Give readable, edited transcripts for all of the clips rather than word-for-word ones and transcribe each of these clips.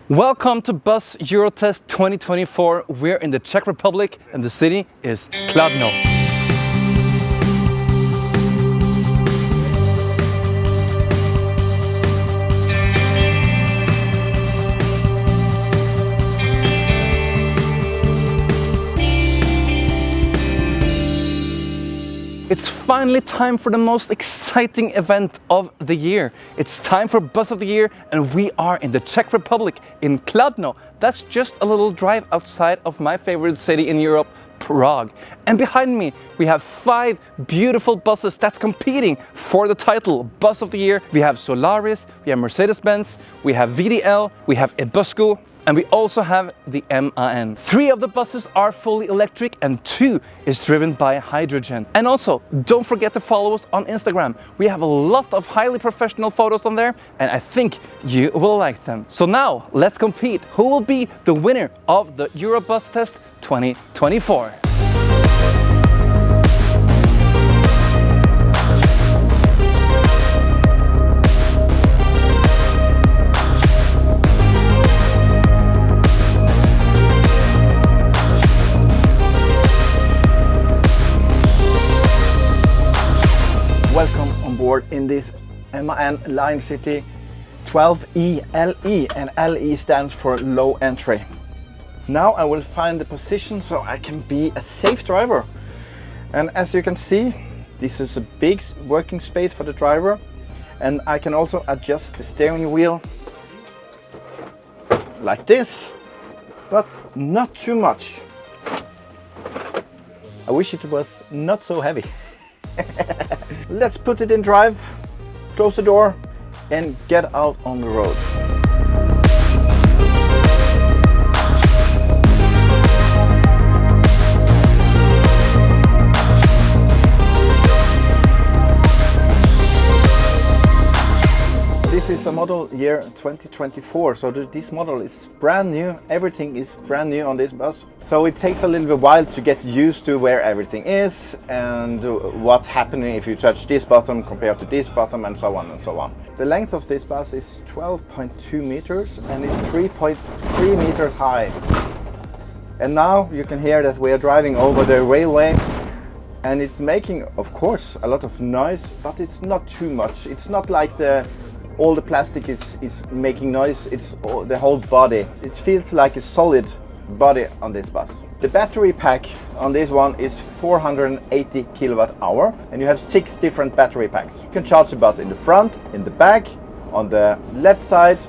Welcome to Bus Eurotest 2024. We're in the Czech Republic and the city is Kladno. It's finally time for the most exciting event of the year. It's time for Bus of the Year, and we are in the Czech Republic, in Kladno. That's just a little drive outside of my favorite city in Europe, Prague. And behind me, we have 5 beautiful buses that's competing for the title Bus of the Year. We have Solaris, we have Mercedes-Benz, we have VDL, we have Ebusco, and we also have the MAN. 3 of the buses are fully electric and 2 is driven by hydrogen. And also, don't forget to follow us on Instagram. We have a lot of highly professional photos on there, and I think you will like them. So now, let's compete. Who will be the winner of the Eurobus Test 2024? Welcome on board in this MAN Line City 12E LE, and LE stands for low entry. Now I will find the position so I can be a safe driver. And as you can see, this is a big working space for the driver, and I can also adjust the steering wheel like this, but not too much. I wish it was not so heavy. Let's put it in drive, close the door and get out on the road. This is a model year 2024, so this model is brand new. Everything is brand new on this bus. So it takes a little bit while to get used to where everything is and what's happening if you touch this button compared to this button, and so on and so on. The length of this bus is 12.2 meters and it's 3.3 meters high. And now you can hear that we are driving over the railway, and it's making, of course, a lot of noise, but it's not too much. It's not like all the plastic is making noise, it's the whole body. It feels like a solid body on this bus. The battery pack on this one is 480 kilowatt hour, and you have 6 different battery packs. You can charge the bus in the front, in the back, on the left side,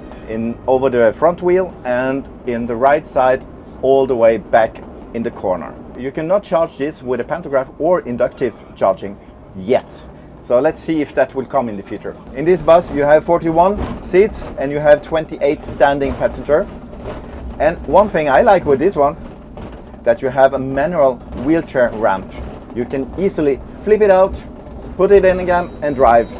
over the front wheel, and in the right side all the way back in the corner. You cannot charge this with a pantograph or inductive charging yet. So let's see if that will come in the future. In this bus you have 41 seats and you have 28 standing passengers. And one thing I like with this one, that you have a manual wheelchair ramp. You can easily flip it out, put it in again and drive.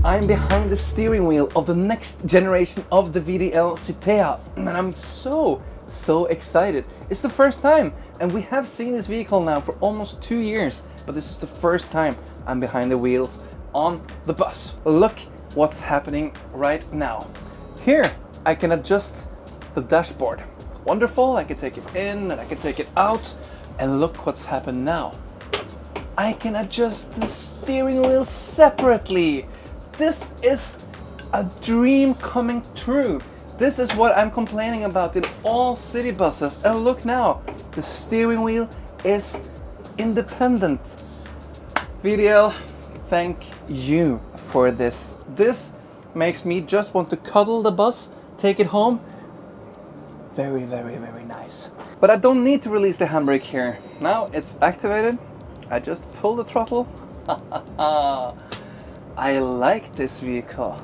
I'm behind the steering wheel of the next generation of the VDL Citea, and I'm so excited. It's the first time, and we have seen this vehicle now for almost 2 years, but this is the first time I'm behind the wheels on the bus. Look what's happening right now. Here I can adjust the dashboard. Wonderful, I can take it in and I can take it out, and look what's happened now. I can adjust the steering wheel separately. This is a dream coming true. This is what I'm complaining about in all city buses. And look now, the steering wheel is independent. VDL, thank you for this. This makes me just want to cuddle the bus, take it home. Very nice. But I don't need to release the handbrake here. Now it's activated. I just pull the throttle. I like this vehicle.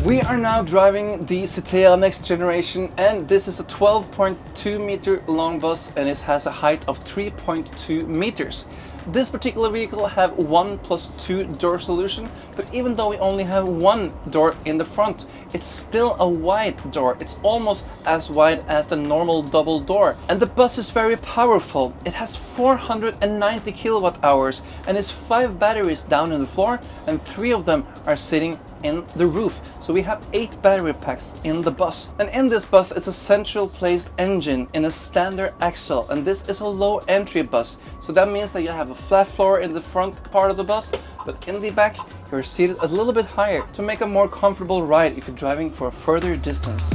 We are now driving the Citea next generation, and this is a 12.2 meter long bus, and it has a height of 3.2 meters. This particular vehicle have 1+2 door solution, but even though we only have one door in the front, it's still a wide door. It's almost as wide as the normal double door. And the bus is very powerful. It has 490 kilowatt hours and is 5 batteries down in the floor, and 3 of them are sitting in the roof. So we have 8 battery packs in the bus. And in this bus is a central placed engine in a standard axle, and this is a low entry bus. So that means that you have a flat floor in the front part of the bus, but in the back you're seated a little bit higher to make a more comfortable ride if you're driving for a further distance.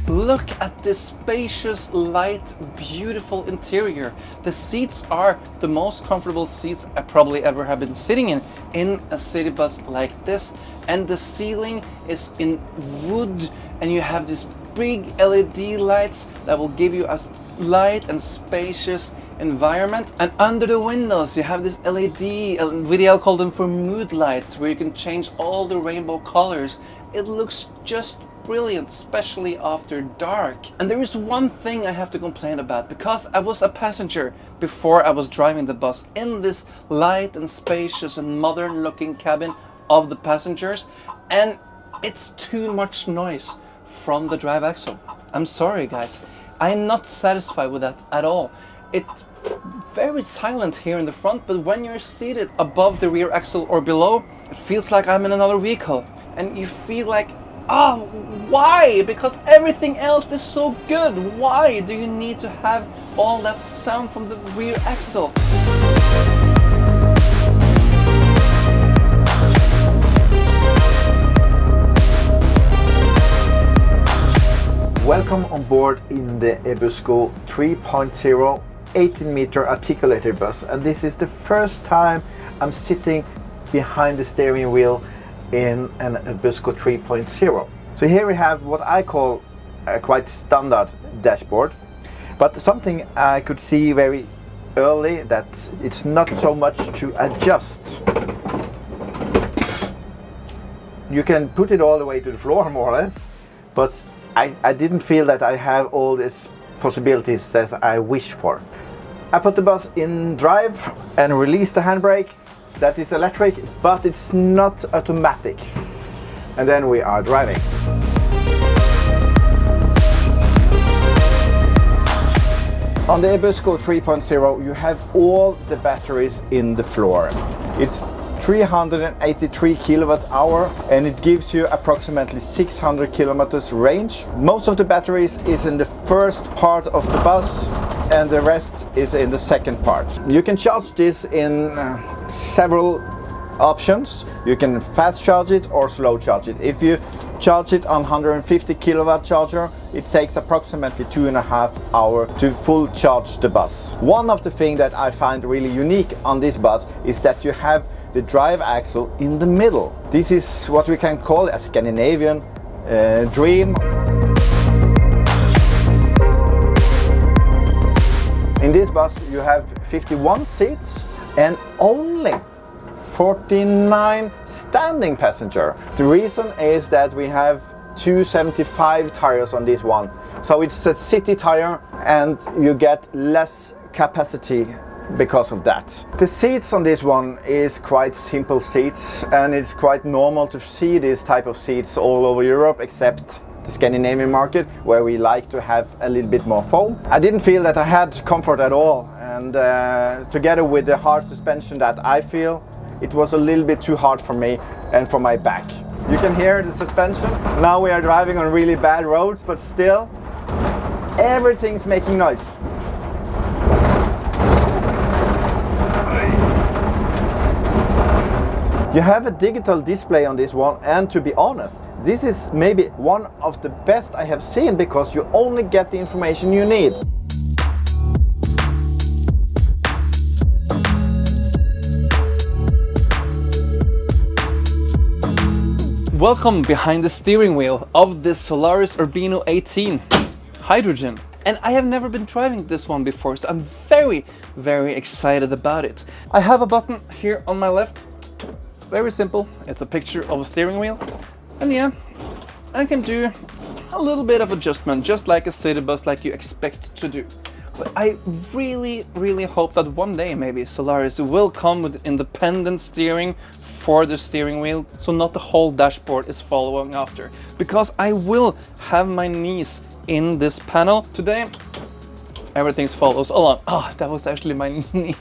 Look at this spacious, light, beautiful interior. The seats are the most comfortable seats I probably ever have been sitting in a city bus like this. And the ceiling is in wood, and you have these big LED lights that will give you a light and spacious environment. And under the windows you have this LED, VDL called them for mood lights, where you can change all the rainbow colors. It looks just brilliant, especially after dark. And there is one thing I have to complain about, because I was a passenger before I was driving the bus in this light and spacious and modern looking cabin of the passengers, and it's too much noise from the drive axle. I'm sorry guys, I'm not satisfied with that at all. It's very silent here in the front, but when you're seated above the rear axle or below, it feels like I'm in another vehicle, and you feel like, oh, why? Because everything else is so good. Why do you need to have all that sound from the rear axle? Welcome on board in the Ebusco 3.0 18-meter articulated bus, and this is the first time I'm sitting behind the steering wheel in an Ebusco 3.0. So here we have what I call a quite standard dashboard, but something I could see very early, that it's not so much to adjust. You can put it all the way to the floor more or less, but I didn't feel that I have all these possibilities that I wish for. I put the bus in drive and release the handbrake. That is electric, but it's not automatic. And then we are driving. On the Ebusco 3.0 you have all the batteries in the floor. It's 383 kilowatt hour, and it gives you approximately 600 kilometers range. Most of the batteries is in the first part of the bus, and the rest is in the second part. You can charge this in several options. You can fast charge it or slow charge it. If you charge it on 150 kilowatt charger, it takes approximately 2.5 hours to full charge the bus. One of the things that I find really unique on this bus is that you have the drive axle in the middle. This is what we can call a Scandinavian dream. In this bus you have 51 seats and only 49 standing passenger. The reason is that we have 275 tires on this one. So it's a city tire and you get less capacity because of that. The seats on this one is quite simple seats, and it's quite normal to see this type of seats all over Europe, except the Scandinavian market, where we like to have a little bit more foam. I didn't feel that I had comfort at all, and together with the hard suspension that I feel, it was a little bit too hard for me and for my back. You can hear the suspension. Now we are driving on really bad roads, but still everything's making noise. You have a digital display on this one, and to be honest, this is maybe one of the best I have seen, because you only get the information you need. Welcome behind the steering wheel of this Solaris Urbino 18 hydrogen. And I have never been driving this one before, so I'm very, very excited about it. I have a button here on my left. Very simple. It's a picture of a steering wheel. And yeah, I can do a little bit of adjustment, just like a city bus, like you expect to do. But I really hope that one day maybe Solaris will come with independent steering for the steering wheel, so not the whole dashboard is following after, because I will have my knees in this panel. Today everything follows along. Oh, that was actually my knee.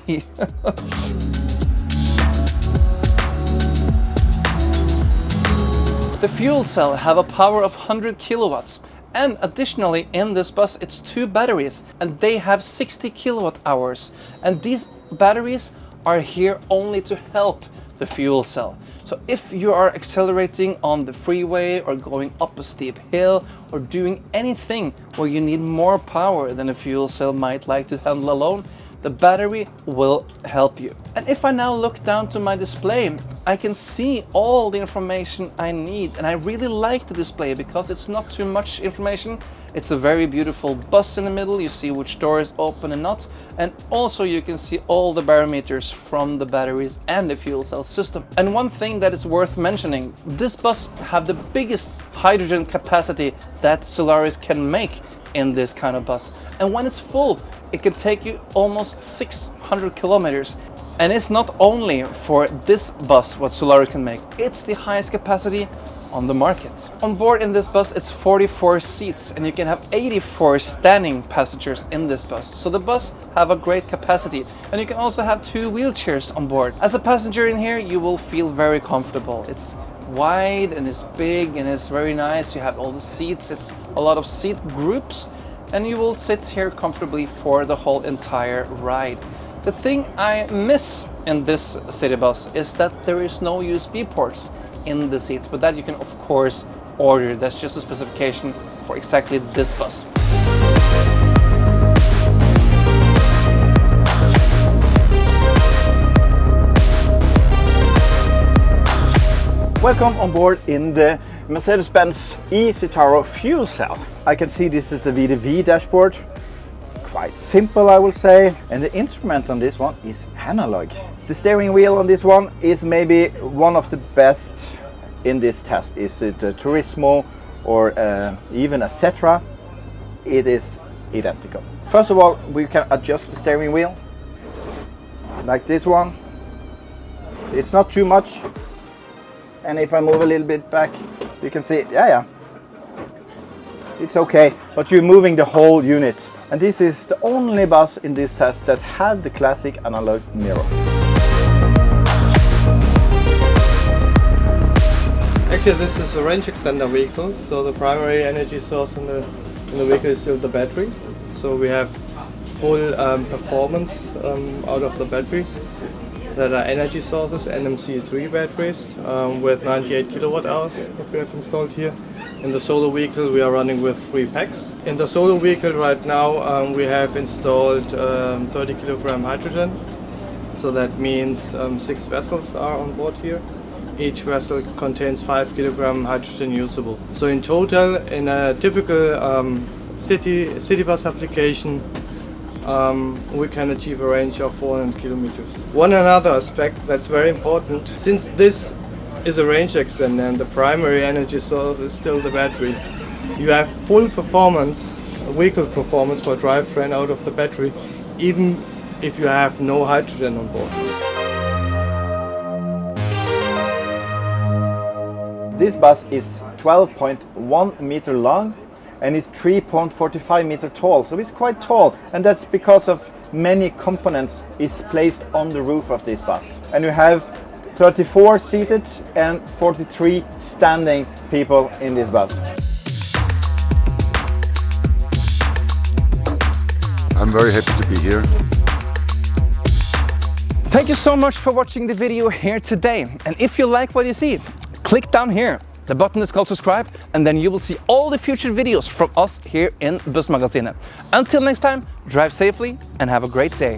The fuel cell have a power of 100 kilowatts. And additionally in this bus it's 2 batteries and they have 60 kilowatt hours. And these batteries are here only to help the fuel cell. So if you are accelerating on the freeway or going up a steep hill or doing anything where you need more power than a fuel cell might like to handle alone, the battery will help you. And if I now look down to my display, I can see all the information I need. And I really like the display because it's not too much information. It's a very beautiful bus in the middle. You see which door is open and not. And also you can see all the barometers from the batteries and the fuel cell system. And one thing that is worth mentioning, this bus have the biggest hydrogen capacity that Solaris can make in this kind of bus. And when it's full, it can take you almost 600 kilometers. And it's not only for this bus what Solaris can make, it's the highest capacity on the market. On board in this bus it's 44 seats and you can have 84 standing passengers in this bus. So the bus have a great capacity, and you can also have 2 wheelchairs on board. As a passenger in here you will feel very comfortable. It's wide and it's big and it's very nice. You have all the seats, it's a lot of seat groups, and you will sit here comfortably for the whole entire ride. The thing I miss in this city bus is that there is no USB ports in the seats, but that you can of course order. That's just a specification for exactly this bus. Welcome on board in the Mercedes-Benz eCitaro fuel cell. I can see this is a VDV dashboard. Quite simple, I will say. And the instrument on this one is analog. The steering wheel on this one is maybe one of the best in this test. Is it a Turismo or even a Citea? It is identical. First of all, we can adjust the steering wheel like this one. It's not too much. And if I move a little bit back, you can see, yeah, it's okay, but you're moving the whole unit. And this is the only bus in this test that have the classic analog mirror. Actually, this is a range extender vehicle, so the primary energy source in the vehicle is still the battery. So we have full performance out of the battery. That are energy sources, NMC3 batteries with 98 kilowatt hours that we have installed here. In the solar vehicle we are running with 3 packs. In the solar vehicle right now we have installed 30 kilogram hydrogen. So that means 6 vessels are on board here. Each vessel contains 5 kilogram hydrogen usable. So in total, in a typical city bus application, we can achieve a range of 400 kilometers. One another aspect that's very important, since this is a range extender and the primary energy source is still the battery, you have full performance, vehicle performance for drivetrain out of the battery, even if you have no hydrogen on board. This bus is 12.1 meter long and it's 3.45 meter tall, so it's quite tall, and that's because of many components is placed on the roof of this bus. And you have 34 seated and 43 standing people in this bus. I'm very happy to be here. Thank you so much for watching the video here today. And if you like what you see, click down here. The button is called subscribe, and then you will see all the future videos from us here in Bussmagasinet. Until next time, drive safely and have a great day.